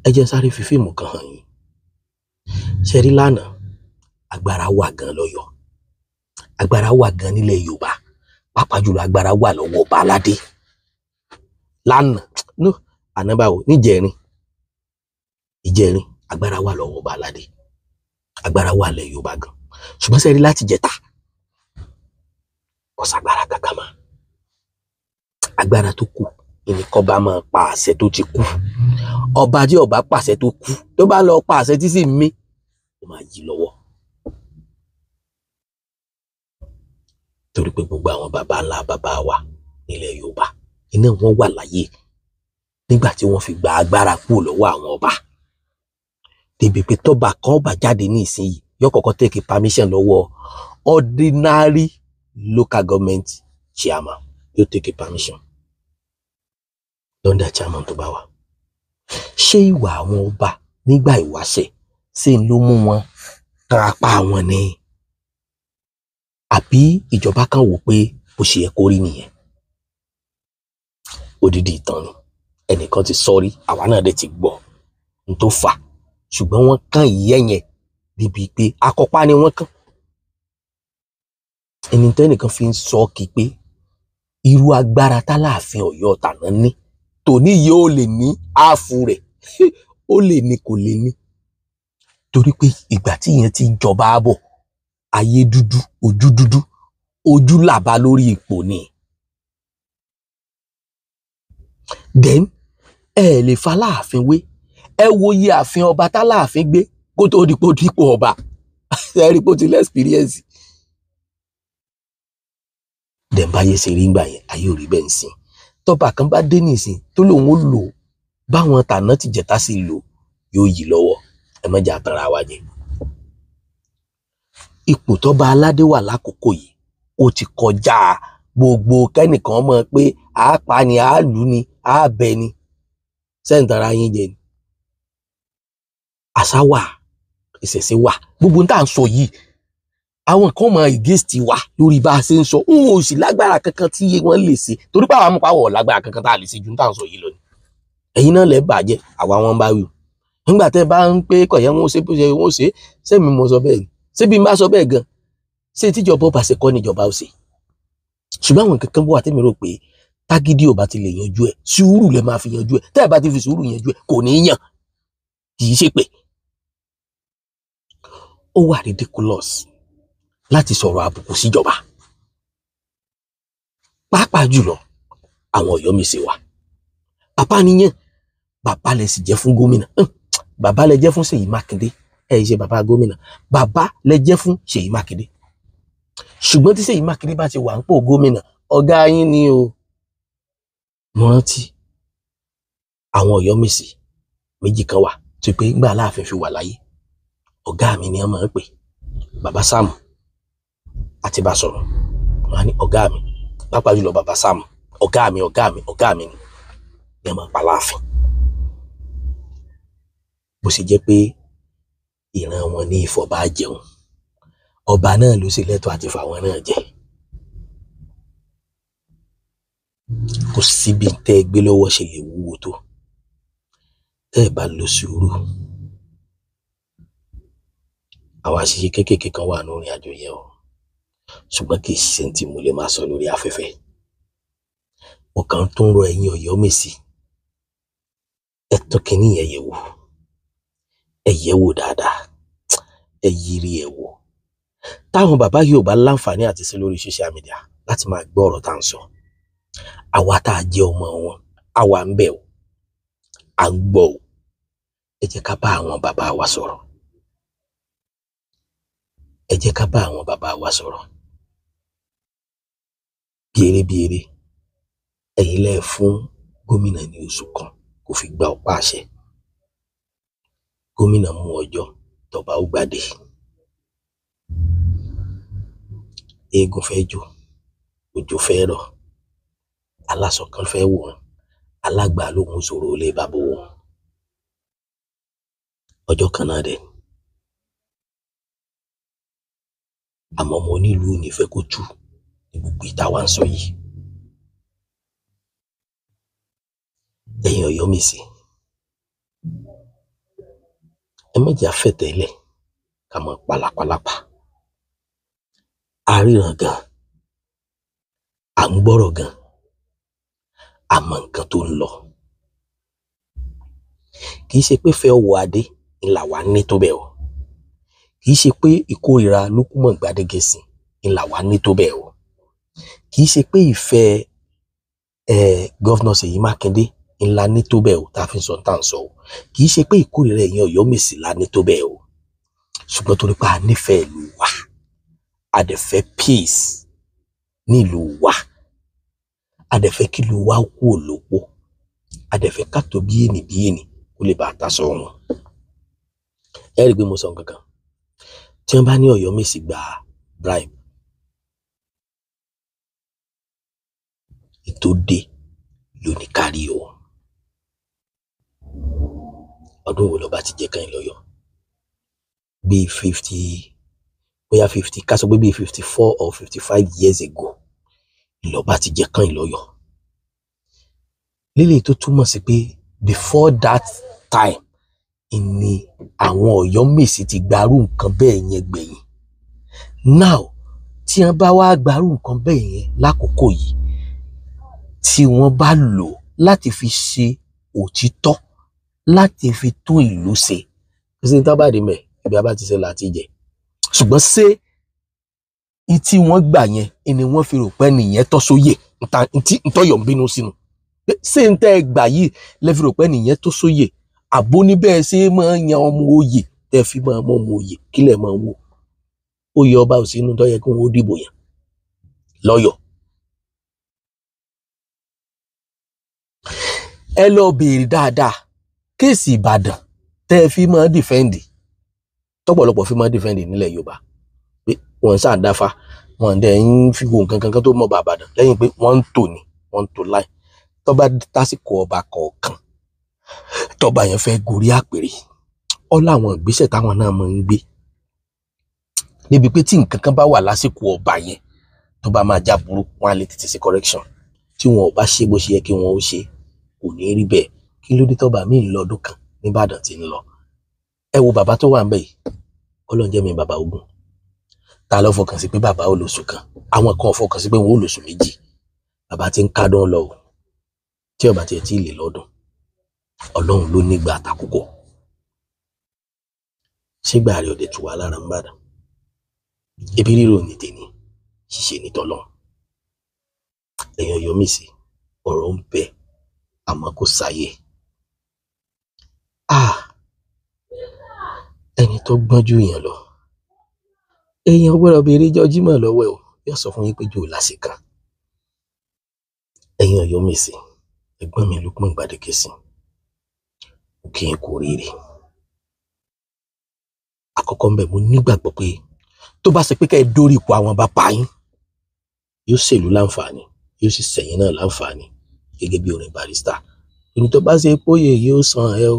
Speaker 2: ẹ jẹ́ sáré fi fíìmù kan hàn yín ṣe rí lánàá agbára wà gan lọ́yọ̀ agbára wà gan nílẹ̀ Yorùbá pàápàá jùlọ agbára wà lọ́wọ́ ọba aládé lánàá ànábàwò ìjẹrin agbára wà lọ́wọ́ ọba aládé agbára wà lẹ̀ Yorùbá gan ṣùgbọ́n ṣe rí láti jẹta kò sàgbára kankan mọ́ agbára tó kù ìnìkan bá máa pa àṣẹ tó ti kú ọba tí ọba pàṣẹ tó kú tó bá lọ pa àṣẹ tí sì mí ó máa yí lọ́wọ́ torí pé gbogbo àwọn baba ńlá baba wa nílẹ̀ Yorùbá iná wọn wà láyé nígbà tí wọ́n fi gba agbára kúrò lọ́wọ́ àwọn ọba débi pé tọ́ba kan ọba jáde ní ìsinyìí yóò kọ́kọ́ take permission lọ́wọ́ ordinary local government chairman yóò take permission lọ́ndà chairman tó bá wà ṣé ìwà àwọn ọba nígbà ìwáṣẹ̀ ṣé ń ló mú wọn kápá wọn ni àbí ìjọba kan wò pé bó ṣe yẹ kó rí nìyẹn odidi ìtàn ni ẹnìkan ti sọrí àwa náà dẹ̀ ti gbọ́ n tó fà ṣùgbọ́n wọ́n kàn yẹ̀yẹ̀ níbi pé akọ́pá ni wọ́n kàn ẹni tẹ́nìkan fi ń sọ kí pé irú agbára t'Aláàfin Ọ̀yọ́ tàná ní tòní yóò lè ní áàfù rẹ̀ ó lè ní kò lè ní torí pé ìgbà tí ìyẹn ti jọba bọ̀ ayé dúdú ojú làbá lórí ipò ni then ẹ lè fa Aláàfin wé ẹ wo iye ààfin ọba t'Aláàfin gbé kó tó dípò ọba ẹ rí pé ó ti lẹ́ experience dẹ̀mbáyé ṣe rí ngbà yẹn ayé ò rí bẹ́ẹ̀ ń sìn tọ́ba kan bá dé nìsín tó lòun ó lò báwọn tàná ti jẹ̀ta sí lò yóò yí lọ́wọ́ ẹ má jà tara wa jẹ. ipò tọ́ba aládé wà lákòókò yìí ó ti kọjá gbogbo kẹ́nìkan mọ̀ pé àápa ni àálù ni àábẹ ni sẹ́ǹtara yín jẹ ni. àṣà wà ìṣẹ̀ṣe wà gbogbo ń tà ń sọ yìí àwọn kan máa against wa lórí bá a ṣe ń sọ òun ò sì lágbára kankan tí wọ́n lè ṣe torí pé àwọn amúpáwọ̀ lágbára kankan tá a lè ṣe ju tá à ń sọ yìí lọ ni ẹ̀yin náà lẹ́ bàjẹ́ àwa wọn bá wí nígbà tẹ́ bá ń pé kọ̀yẹ́ wọn ó ṣe bó ṣe wọn ó ṣe sẹ́mi mo sọ bẹ́ẹ̀ ni ṣébi má sọ bẹ́ẹ̀ gan ṣé tíjọba ọba ṣe kọ́ níjọba ó ṣe ṣùgbọ́n àwọn kankan bó wà tẹ́mi rò pé tágídí ò bá ti lè yanjú ẹ̀ sùúrù lẹ máa fi yanjú ẹ̀ tẹ́ ẹ bá ti fi sùúrù yanjú ẹ̀ kò ní í yàn kì í ṣe pé ó wà ridiculous láti sọ̀rọ̀ àbùkù síjọba pàápàá jùlọ àwọn Ọ̀yọ́mèsì wa bàbá nìyẹn bàbá lẹ sì jẹ́ fún gómìnà bàbá lẹ jẹ́ fún Ṣèyí Mákindé ẹ ṣe bàbá gómìnà bàbá lẹ jẹ́ fún Ṣèyí Mákindé ṣùgbọ́n tí Ṣèyí Mákindé bá ti wà ń pò gómìnà ọ̀gá yín ni o mo rántí àwọn Ọ̀yọ́mèsì méjì kan wà tó pé ńgbà Aláàfin fi wà láyé ọ̀gá mi ni wọ́n máa ń pè bàbá Sáàmù àti bá sọ̀rọ̀ wọn ní ọ̀gá mi pàápàá jùlọ bàbá Sam ọ̀gá mi ni ẹ máa pa láàfin. Bó ṣe jẹ́ pé ìran wọn ní ìfọ̀bá jẹun, ọba náà ló sì lẹ́tọ̀ọ́ àti fàwọn náà jẹ. Kò síbi tẹ́ ẹ gbé lọ́wọ́ ṣe lè wúwo tó tẹ́ ẹ bá lo sùúrù. Àwọn àṣìṣe kéékèèké kan wà lórí àjò yẹn o, ṣùgbọ́n kì í ṣe tí mo lè máa sọ lórí afẹ́fẹ́. Mo kàn tó ń rọ ẹ̀yin Ọ̀yọ́mèsì, ẹ tún kíní yẹn yẹ̀ wò, ẹ yẹ̀ wò dáadáa, ẹ yiri ẹ̀ wò. Táwọn bàbá yìí ò bá láǹfààní àti sí lórí social media láti máa gbọ́ ọ̀rọ̀ tá à ń sọ, àwa tá a jẹ́ ọmọ wọn, àwa ń bẹ̀ o, à ń gbọ́ o. Ẹ jẹ́ ká bá àwọn bàbá wa sọ̀rọ̀. Ẹ jẹ́ ká bá àwọn bàbá wa sọ̀rọ̀. Bíerébíeré, ẹ̀yin lẹ fún gómìnà ní oṣù kan kó fi gba ọ̀pá àṣẹ. Gómìnà mú ọjọ́ tọ́ba ó gbàdé. Eégún fẹ́ jó, òjò fẹ́ rọ̀, aláṣọ kan fẹ́ wọ̀, alágbà lóhun sọ̀rọ̀ lé bàbá wọn. Ọjọ́ kan náà dẹ̀. Àmọ́ mo nílùú ò ní fẹ́ kó tú ní gbogbo ìta wa ń sọ yìí. Ẹ̀yin Ọ̀yọ́mèsì, ẹ má jẹ́ àfẹ̀tẹ̀lẹ̀ ká mọ pàlàpàlàpà. A ríran gan, à ń gbọ́rọ̀ gan, a mọ nǹkan tó ń lọ. Kì í ṣe pé fẹ́ ọwọ́ adé ńlá wa ní tó bẹ́ẹ̀ o. Kì í ṣe pé ìkórìíra Lukman Gbadegesin ńlá wa ní tó bẹ́ẹ̀ o. Kì í ṣe pé ìfẹ́ gọ́vnà Ṣèyí Mákindé ńlá ní tó bẹ́ẹ̀ o tá a fi sọ tá à ń sọ o. Kì í ṣe pé ìkórìíra ẹ̀yin Ọ̀yọ́mèsì la ní tó bẹ́ẹ̀ o. Ṣùgbọ́n torí pé a nífẹ̀ẹ́ ìlú wa, a dẹ̀ fẹ́ peace ní ìlú wa, a dẹ̀ fẹ́ kí ìlú wa kú òlòpó, a dẹ̀ fẹ́ ká tó bí ènì kó lè bá a ta sọ wọn. Ẹ rí i pé mo sọ nǹkan kan, tí wọ́n bá ní Ọ̀yọ́mèsì gba bribe, ètò dé lóní kárí o. Ọdún wo lọ́ba ti jẹ́ kàn lọ́yọ̀? Bíi 50, ká sọ pé bíi 54 or 55 years ago lọ́ba ti jẹ́ kàn lọ́yọ̀. Lílé tó túmọ̀ sí pé before that time ni àwọn Ọ̀yọ́mèsì ti gbarú nǹkan bẹ́ẹ̀ yẹn gbẹ̀yìn. Now tí wọ́n bá wá gbarú nǹkan bẹ́ẹ̀ yẹn lákòókò yìí, tí wọ́n bá lò láti fi ṣe òtítọ́, láti fi tún ìlú ṣe, kí sí ní tábàdì mẹ́ ibi abá ti ṣe láti jẹ. Ṣùgbọ́n ṣé tí wọ́n gbà yẹn ni wọ́n fi rò pé nìyẹn tọ́ sóyè ntọ́yọ̀ ń bínú sínú. Ṣé ń tẹ́ ẹ gbà yìí lẹ́ fi rò pé nìyẹn tó sóyè? Àbó níbẹ̀ ṣe máa ń yan ọmọ oyè tẹ́ fi máa mọ ọmọ oyè kílẹ̀ máa wò. Oyè ọba ò sínú tó yẹ kí wọ́n dìbò yẹn lọ́yọ̀. Ẹ lọ béèrè dáadáa kéèsì Ìbàdàn tẹ́ ẹ fi máa dìfẹ́ǹdì, tọ́pọ̀lọpọ̀ fi máa dìfẹ́ǹdì nílẹ̀ Yorùbá pé wọ́n ń ṣàdáfà, wọ́n dẹ̀ ń fi wo nǹkan kankan tó mọ̀ bá Ìbàdàn lẹ́yìn pé wọ́n ń tò láì. Tọ́ba tásìkò ọba kọ̀ọ̀kan tọ́ba yẹn fẹ́ gorí àpèrè, ọ láwọn ìgbésẹ̀ táwọn náà máa ń gbé níbi pé tí nǹkan kan bá wà lásìkò ọba yẹn tó bá máa já burú, wọn á lè tètè ṣe correction. Tí wọn ò bá ṣe bó ṣe yẹ kí wọn ó ṣe, kò ní rí bẹ́ẹ̀. Kí ló dé tọ́ba mi lọ́dún kan nìbàdàn tí ń lọ? Ẹ wo bàbá tó wà ń bẹ̀ yìí, Ọlọ́run jẹ́ mi bàbá ogun. Ta ló fọkàn sí pé bàbá ò lóṣù kan? Àwọn kan fọkàn sí pé wọn ò lóṣù méjì. Bàbá ti ń kádùn lọ o, tí ọba tiẹ̀ tí ì lè lọ́dún. Ọlọ́run ló nígbà àtàkùkọ. Ṣégbà rẹ̀ ọ̀dẹ̀ tù wá lára ń bàdàn. Ebi rírò ní tèmi, ṣíṣe ní tọ́lọ́. Ẹ̀yin Ọ̀yọ́mèsì, ọ̀rọ̀ ń bẹ àmọ́ kò sáyé. Ẹni tó gbọ́njú yẹn lọ, èèyàn gbọ́dọ̀ béèrè ìjọ Jímọ̀ lọ́wọ́ ẹ̀ o, yóò sọ fún yín pé jò lásìkò. Ẹ̀yin Ọ̀yọ́mèsì, ẹ̀gbọ́n mi Lukman Gbadegesin, ó kí n kú oríire. Àkọ́kọ́ ń bẹ, mo nígbàgbọ́ pé tó bá ṣe pé ká ẹ dórí ipò àwọn bàbá yín, yóò ṣèlú láǹfààní. yóò sì sẹ́yìn náà láǹfààní gẹ́gẹ́ bí orin Barrister. Ẹni tó bá ṣe póyè yóò san ẹ o,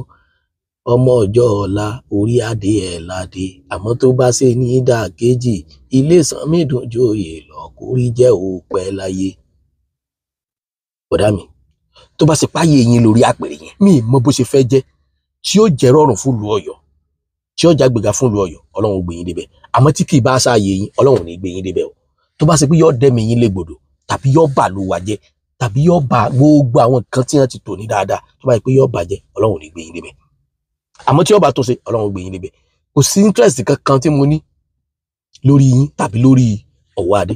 Speaker 2: ọmọ ọjọ́ ọ̀la orí adé ẹ̀ ládé, àmọ́ tó bá ṣe ní ìdàkejì ilé Sànmídùn joyè lọ kórí jẹ́ òpẹ́ láyé. Bọ̀dá mi, tó bá ṣe páyé yín lórí àpèrè yẹn, mi mọ bó ṣe fẹ́ jẹ́ tí ó jẹ́ rọrùn fún ìlú Ọ̀yọ́, tí ó jágbèga fún ìlú Ọ̀yọ́, Ọlọ́run ó gbé yín débẹ̀. Àmọ́ tí kì í bá ṣáàyè yín, Ọlọ́run ò ní gbé yín débẹ̀ o. Tó bá ṣe pé yóò dẹ́mi yín légbodò, tàbí yóò bà ló wà jẹ́, tàbí yóò bà gbogbo àwọn nǹkan tí wọ́n ti tò ní dáadáa, tó bá yẹ pé yóò bàjẹ́, Ọlọ́run ò ní gbé yín débẹ̀. Àmọ́ tí yóò bá tó ṣe, Ọlọ́run ó gbé yín débẹ̀. Kò sí interest kankan tí mo ní lórí yín tàbí lórí Ọ̀wọ́ Adé.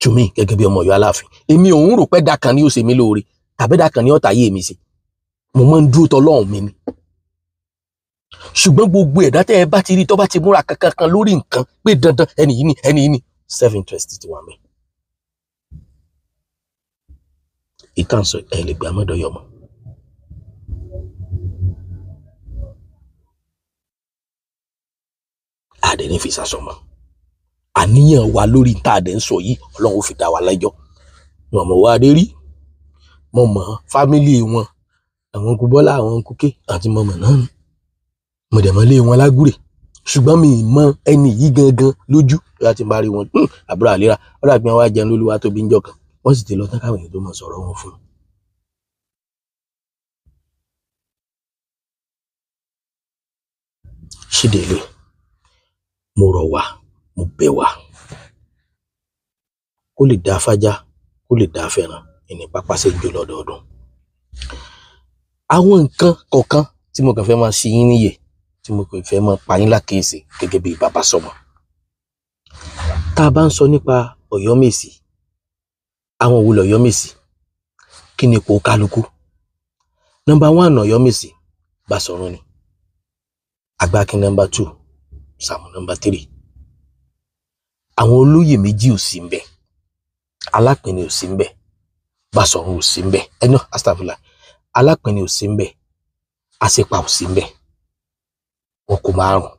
Speaker 2: Tùmí gẹ́gẹ́ bí ọmọ Ọ̀yọ́ Aláàfin, èmi ò ń rò pé dákan ni ó ṣe mí lóore tàbí dákan ni ó tàyé mi sí. Mo máa ń dúró tọlọ́run mi ni. Ṣùgbọ́n gbogbo ẹ̀dá tẹ́ ẹ bá ti rí tó bá ti múra kankan lórí nǹkan pé dandan ẹni yìí ni self interest ti wà mẹ́. Ìtàn sọ ẹ lè gbé amọ́dọ̀yọ̀ mọ́. Àdé ní fi sàsọmọ. Àníyàn wa lórí tá a dẹ̀ ń sọ yìí, Ọlọ́run ó fi dá wa lẹ́jọ́. Wọn mọ̀ wá dé rí, mo mọ̀ fámílì wọn, àwọn kú Bọ́lá, àwọn kú Ké àti mọ̀mọ̀ náà ni. Mo dẹ̀ mọ̀ lé wọn lágúrè, ṣùgbọ́n mi mọ ẹni yìí gangan lójú láti máa rí wọn. Àbúrò àlera, ọ̀rọ̀ àgbẹ̀ wa jẹun lólúwa tó bí ń jọkàn, wọ́n sì ti lọ tán káwọn èèyàn tó mọ̀ sọ̀rọ̀ wọn fún un. Ṣídèlé, mo rọ̀ wá, mo bẹ̀ wá, kó lè dá fájá, kó lè dá fẹ́ràn, ìní pápá ṣe jó lọ́dọọdún. Àwọn nǹkan kọ̀ọ̀kan tí mo kàn fẹ́ máa ṣí yín níyè, tí mo kàn fẹ́ máa pa yín lákèésí gẹ́gẹ́ bí bàbá sọmọ. Tá a bá ń sọ nípa Ọ̀yọ́mèsì, àwọn wo l'Ọ̀yọ́mèsì? Kí ni ipò kálukú? Number 1 Ọ̀yọ́mèsì, Basọ̀run ni. Àgbàkin number 2, Sàámú number 3. Àwọn olóyè méjì ò sí ńbẹ̀, Alápinni ò sí ńbẹ̀, Basọ̀run ò sí ńbẹ̀, astagfirullah, Alápinni ò sí ńbẹ̀, Aṣípa ò sí ńbẹ̀. Wọn kò 5.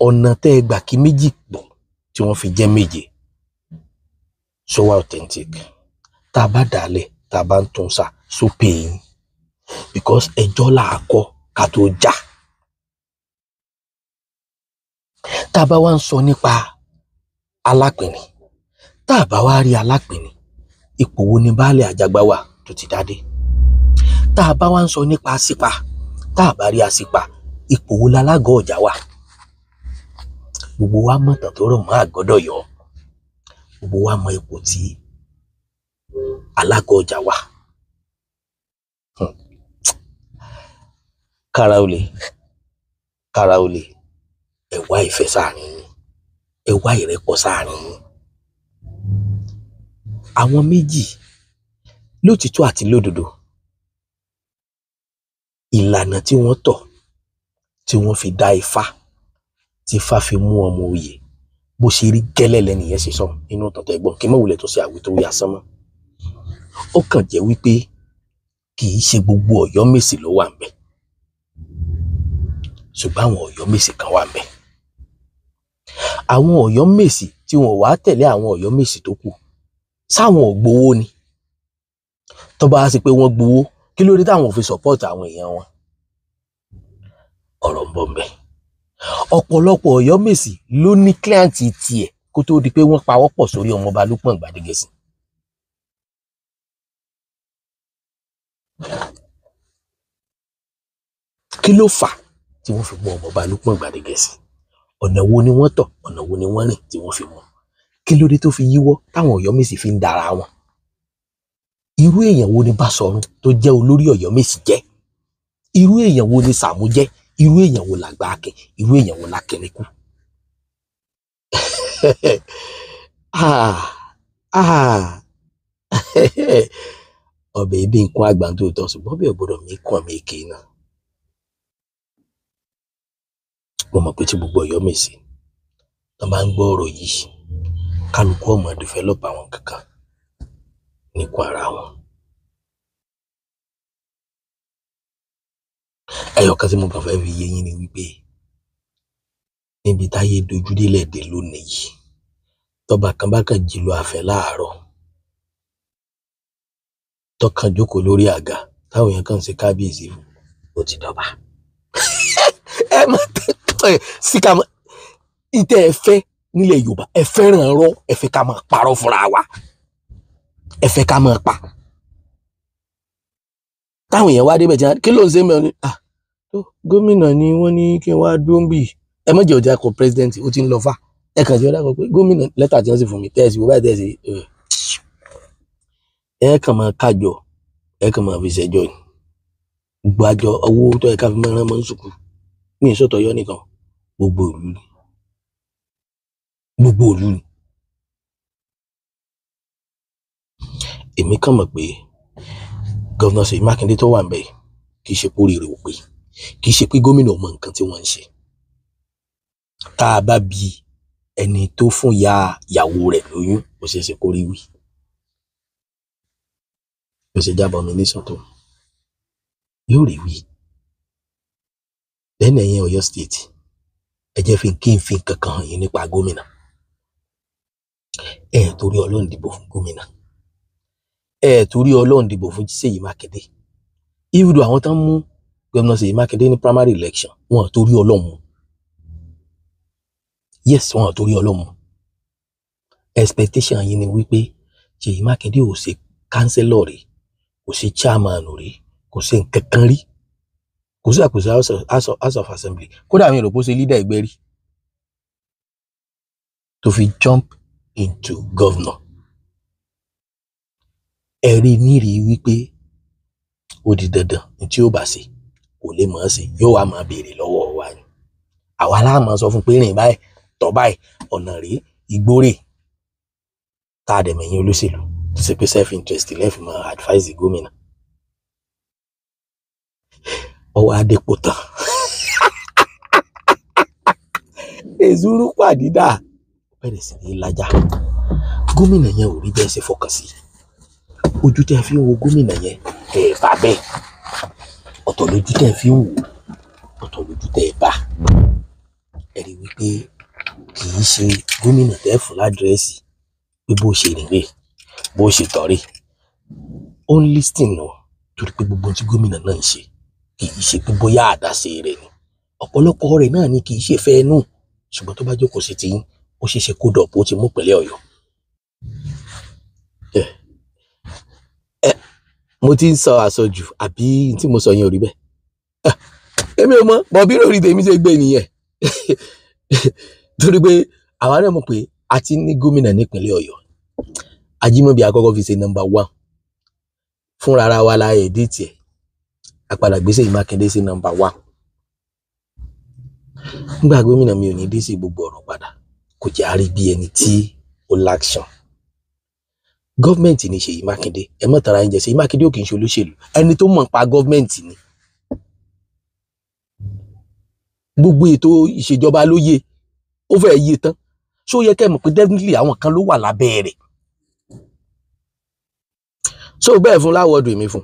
Speaker 2: Ọ̀nà tẹ́ ẹ gbà kí méjì pọ̀ tí wọ́n fi jẹ́ méje, so wà authentic. Tá a bá dálẹ̀, tá a bá ń tún sá, so pé yín, because ẹjọ́ là á kọ́ ká tó jà. Tá a bá wá ń sọ nípa Alápinni, tá a bá wá rí Alápinni, ipò wo ni baálẹ̀ Àjàgbá wà tó ti dádé? Tá a bá wá ń sọ nípa Aṣípa, tá a bá rí Aṣípa, ipò wo lálága Ọ̀jà wà? Gbogbo wa mọ̀ tán tó rọ̀ mọ́ Àgọ́dọ̀yọ́, gbogbo wa mọ ipò tí alága Ọ̀jà wà. Kára olè, ẹ wá ìfẹ́ sáàrin yín, ẹ wá ìrẹ́pọ̀ sáàrin yín. Àwọn méjì lótìtọ́ àti lódodo, ìlànà tí wọ́n tọ̀ tí wọ́n fi dá Ifá, tí Ifá fi mú ọmọ oyè, bó ṣe rí gẹ́lẹ́ lẹ́nìyẹn ṣe sọ nínú tọ̀tọ̀ ẹ̀gbọ́n, kí mọ̀wulẹ̀ tó ṣe àwí tó yà sánmọ́. Ó kàn jẹ́ wípé kì í ṣe gbogbo Ọ̀yọ́mèsì ló wà ńbẹ̀, ṣùgbọ́n àwọn Ọ̀yọ́mèsì kan wà ńbẹ̀. Àwọn Ọ̀yọ́mèsì tí wọn wá tẹ̀lé àwọn Ọ̀yọ́mèsì tó kù, sáwọn ò gbowó ni? Tó bá ṣe pé wọ́n gbowó, kí ló dé táwọn ò fi support àwọn èèyàn wọn? Ọ̀rọ̀ ń bọ̀ ńbẹ̀. Ọ̀pọ̀lọpọ̀ Ọ̀yọ́mèsì ló ní kílíàǹtì tiẹ̀ kó tó di pé wọ́n pawọ́ pọ̀ sórí ọmọọba Lukman Gbádégẹṣin. Kí ló fà tí wọ́n fi mú ọmọọba Lukman Gbádégẹṣin? Ọ̀nà wo ni wọ́n tọ̀, ọ̀nà wo ni wọ́n rìn tí wọ́n fi mú? Kí ló dé tó fi yíwọ́ táwọn Ọ̀yọ́mèsì fi ń dára wọn? Irú èèyàn wo ni Basọ̀run tó jẹ́ olórí Ọ̀yọ́mèsì jẹ́? Irú èèyàn wo ni Sàámú jẹ́? Irú èèyàn wo l'Àgbàkin? Irú èèyàn wo l'Akínikú? Ọbẹ̀ ibi nǹkan àgbà tó tọ́, ṣùgbọ́n bí ọ̀gbọ́dọ̀ mi kàn mí kì í náà. Mo mọ̀ pé tí gbogbo Ọ̀yọ́mèsì tó bá ń gbọ́ ọ̀rọ̀ yìí, kálukú ọmọ develop àwọn kankan nípa ara wọn. Ẹyọ̀kan tí mo kàn fẹ́ fi yé yín ni wípé níbi táyé dojúdélẹ̀ dé lónìí yìí, tọba kan bá kàn jí lọ àfẹ́ láàárọ̀ tọkàn jókòó lórí àga táwọn èèyàn kàn ṣe kábíyèsí fún ó ti dọba. ẹ má tẹ síkà mọ ìtẹ ẹ fẹ́ nílẹ̀ Yorùbá ẹ fẹ́ràn ọ̀rọ̀ ẹ fẹ́ ká máa parọ́ fúnra wa ẹ fẹ́ ká máa pa táwọn èèyàn wá débẹ̀ tí kí ló ń ṣe mẹ́rin gómìnà ni wọ́n ní kí n wá dúró ń bì ẹ má jẹ́ ọjà kọ pírẹsidẹ́ǹtì ó ti ń lọ fà ẹ kàn sí ọjà kọ pé gómìnà lẹ́tà tí wọ́n sì fún mi tẹ́ẹ̀sì wọ́n báyìí tẹ́ẹ̀sì ẹ kàn máa kájọ ẹ kàn máa fi ṣẹjọ́ ni gbogbo àjọ owó tó yẹ ká fi máa rán mọ́ sùkú ní ìṣòtọ̀ yọ nìkan gbogbo ìlú ni gbogbo ìlú ni. èmi kàn mọ̀ pé gọ́vnà Ṣèyí Mákindé tó wà ń bẹ̀ kì í ṣe pórí rẹ̀ ò pé kì í ṣe pé gómìnà mọ nǹkan tí wọ́n ń ṣe tá a bá bi ẹni tó fún ìyàwó rẹ̀ lóyún ó ṣeé ṣe kó rí wí ó ṣe jábọ̀ mi ní sọ́tọ̀ yóò rí wí lẹ́nu ẹ̀yìn Ọ̀yọ́ state ẹ jẹ́ kí n fi kankan hàn yín nípa gómìnà torí Ọlọ́run dìbò fún gómìnà torí Ọlọ́run dìbò fún Ṣèyí Mákindé ibùdó àwọn tán mú gómìnà Ṣèyí Mákindé ní primary election wọn torí Ọlọ́run yes wọn torí Ọlọ́run expectation yín ni wípé Ṣèyí Mákindé ò ṣe councillor rí kò ṣe chairman rí kò ṣe nǹkan kan rí kò sí àkóso house of assembly kódà mi ò rò pé ó ṣe leader ẹgbẹ́ rí tó fi jump into governor ẹ̀rí nírì wípé ó di dandan ní tí ó bá ṣe kò lè mọ̀ ọ́ sí yóò wá máa béèrè lọ́wọ́ wa ni àwa láàmú sọ fún pé rìn báyìí tọ́ báyìí ọ̀nà rèé igbó rèé tá a dẹ̀ mẹ̀yìn olóṣèlú tó ṣe pé self interest lẹ́ẹ̀fì máa advise gómìnà ọwọ́ adépò tán èzúrú pàdídà bẹ̀rẹ̀ sí ní lájà gómìnà yẹn ò rí bẹ́ẹ̀ ṣe fọkàn sí ojú tẹ́ fi ń wo gómìnà yẹn bá bẹ́ẹ̀ ọ̀tọ̀ lójú tẹ́ fi ń wò ọ̀tọ̀ lójú tẹ́ bá ẹ rí wípé kì í ṣe gómìnà tẹ́ fún ládírẹ́sì pé bó ṣe rìn rè bó ṣe tọ̀rí ó ń lísìn nù torí pé gbogbo tí gómìnà náà ń ṣe kì í ṣe pé bóyá àdáṣe rẹ̀ ni ọ̀pọ̀lọpọ̀ rẹ̀ náà ni kì í ṣe fẹ́ nù ṣùgbọ́n tó bá jókòó sí ti yín ó ṣeé ṣe kó dọ̀pọ̀ ó ti mú pẹ̀lẹ́ Ọ̀yọ́. mo ti ń sọ àsọjù àbí tí mo sọ yẹn ò rí bẹ́ẹ̀ èmi ò mọ̀ bọ̀bí lórí tèmi ṣe gbé nìyẹn torí pé àwa náà mọ̀ pé a ti ní gómìnà nípínlẹ̀ Ọ̀yọ́ Ajímọ̀bí àkọ́kọ́ fi ṣe number 1 fúnra ara wa la èdè tiẹ̀ àpàdà gbé Ṣèyí Mákindé sí number 1 nígbà gómìnà mi ò ní dé sí gbogbo ọ̀rọ̀ padà kò jẹ́ àárí bí ẹni tí ó láction gọ́ọ̀mẹ̀ntì ni Ṣèyí Mákindé ẹ mọ̀ tara ẹ̀ jẹ́ Ṣèyí Mákindé ò kì í ṣe olóṣèlú ẹni tó mọ̀ pa gọ́ọ̀mẹ̀ntì ni gbogbo ètò ìṣèjọba ló yé ó fẹ́ yé tán ṣó yẹ kẹ́ mọ̀ pé definitely àwọn kan ló wà lábẹ́ rẹ̀ so bẹ́ẹ̀ fún láwọ́dù èmi fún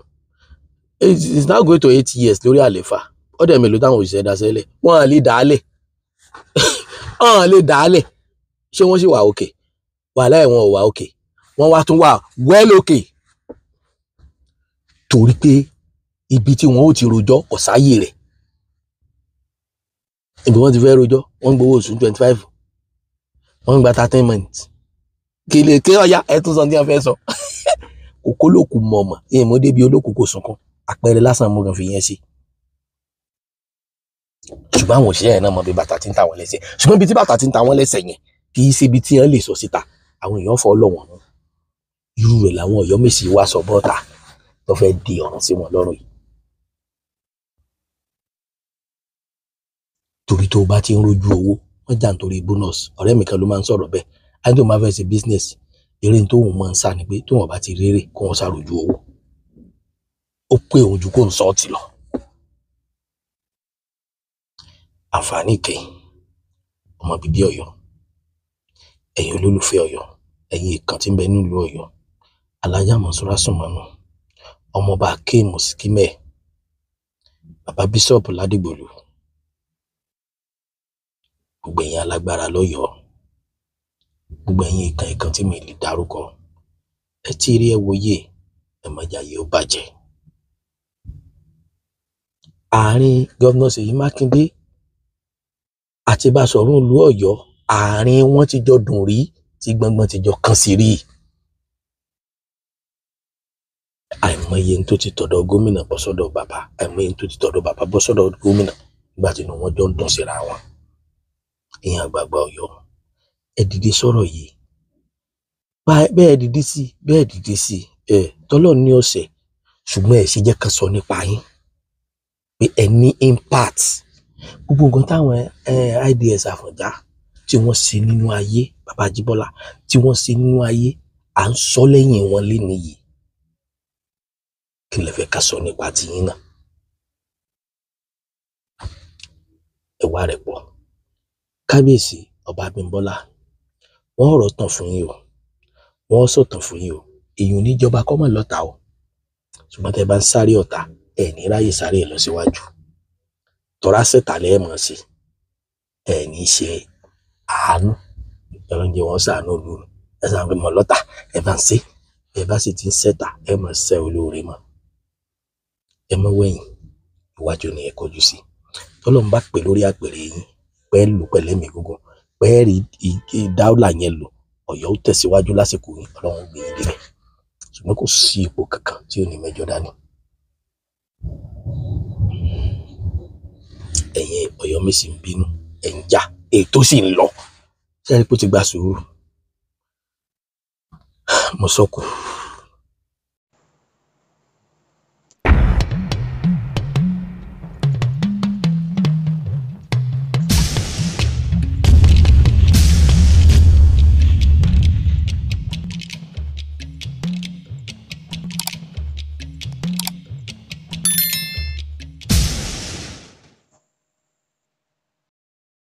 Speaker 2: it's now going to 8 years lórí àlefa ọ̀dẹ̀ mélòó táwọn òṣìṣẹ́ dasẹ́lẹ̀ wọ́n á lè dàálẹ̀ wọ́n á lè dàálẹ̀ ṣé wọ́n sì wà òkè wàhálà ẹ̀ wọ́n ò wà òkè wọ́n wá tún wà well òkè torí pé ibi tí wọ́n ó ti rojọ́ kò sáyè rẹ̀ ibi wọ́n ti fẹ́ rojọ́ wọ́n ń gbowó oṣù 25 wọ́n ń gba 13 months kèlè ké ọ̀yá ẹ̀ tún sọ ní wọ́n fẹ́ sọ kòkó lòkù mọ̀ọ́mọ̀ èèmọ̀ débi olókùn kò sunkún àpẹẹrẹ lásán mo kàn fi yẹn sí ṣùgbọ́n àwọn òṣìṣẹ́ yẹn náà mọ bí bàtà tí ń ta wọn lẹ́sẹ̀ ṣùgbọ́n ibi tí bàtà tí ń ta wọn lẹ́sẹ̀ yẹn kì í ṣe ibi tí wọ́n lè sọ síta àwọn èèyàn fọ́ lọ́wọ́n mú irú rẹ̀ làwọn Ọ̀yọ́ Mèsì wá sọ bọ́ta tó fẹ́ di ọ̀ràn sí wọn lọ́rùn yìí torí tó bá ti ń rojú owó wọ́n jà nítorí bonus ọ̀rẹ́ mi kan ló máa ń sọ̀rọ̀ bẹ́ẹ̀ ẹni tó máa fẹ́ ṣe business eré tó òun máa ń sá ni pé tó wọn bá ti rérè kó wọn ṣàròjú owó ó pé òun ju kó ń sọ́ọ̀tì lọ. àǹfààní ìkẹyìn ọmọ bíbí Ọ̀yọ́ ẹ̀yin olólùfẹ́ Ọ̀yọ́ ẹ̀yin ìkan tí ń bẹ nílùú Ọ̀yọ́ Alájà Mọ̀nsúrà Sùnmọ́nù ọmọọba akéèmù síkímẹ̀ bàbá bíṣọ̀pù Ládìgbòlù gbogbo ẹ̀yin alágbára lọ́yọ̀ọ́ gbogbo ẹ̀yin ìkan tí mi lè dárúkọ ẹ ti rí ẹ wòye ẹ má jàyè ó bàjẹ́. Àárín gọ́vnà Ṣèyí Mákindé àti Basọ̀rún ìlú Ọ̀yọ́ àárín wọn ti jọ dùn rí tí gbọngbọn ti jọ kàn sí rí. Àìmọye tó ti tọ̀dọ̀ gómìnà bọ́ sọ́dọ̀ bàbá, àìmọye tó ti tọ̀dọ̀ bàbá bọ́ sọ́dọ̀ gómìnà nígbà tí inú wọn jọ ń dùn síra wọn. Ìyẹn àgbààgbà Ọ̀yọ́ ẹ dìde sọ̀rọ̀ yìí bẹ́ẹ̀ dìde sí tọ́lọ́ ní ọ̀sẹ̀ ṣùgbọ́n ẹ ṣe jẹ́ ká sọ nípa yín pé ẹ ní impact. Gbogbo nǹkan táwọn IDS Àfọ̀njá tí wọ́n ṣe nínú ayé bàbá Ajíbọ́lá tí wọ́n ṣe nínú ayé à ń sọ lẹ́yìn wọn lénìí yìí. Kí lẹ fẹ́ ká sọ nípa tiyín náà? Ẹ wá rẹ̀ pọ̀. Kábíyèsí ọba Abímbọ́lá wọ́n ọ̀rọ̀ tàn fún yín o, wọ́n sọ̀tàn fún yín o. Èèyàn níjọba kọ́ mọ̀ lọ́ta o, ṣùgbọ́n tẹ́ bá ń sáré ọ̀tá ẹ̀ ní ráyè sáré ẹ̀ lọ síwájú. Tọ́ra ṣẹ̀tà lẹ́ẹ̀ mọ̀ sí ẹ̀ ní ṣe àánú ẹ̀rọ ń jẹ́ wọ́n ṣàánú lóru ẹ̀ sàn pé mọ̀ lọ́ta ẹ̀ bá ń ṣe ẹ̀ bá sì ti ń ṣẹ̀tà ẹ̀ mọ̀ ṣẹ́ olóore mọ̀ ẹ̀ mọ̀ wẹ̀yìn iwájú ni ẹ̀ kọjú sí. Tọ́lọ́run bá pè lórí àpèrè yín pẹ́ẹ́lú pẹ̀lẹ́mì gógún pẹ́ẹ́rì dáúlà yẹn lò Ọ̀yọ́ ó tẹ̀síwájú lásìkò yìí Ọlọ́run gbé yín débẹ̀ ṣùgbọ́n kò sí ipò kankan tí ò ní mẹ́jọ dání. Ẹ̀yin Ọ̀yọ́ mi sì ń bínú ẹ̀ ń jà ètò sì ń lọ sẹ́yìn pé ó ti gba sùúrù. Mo sọkù.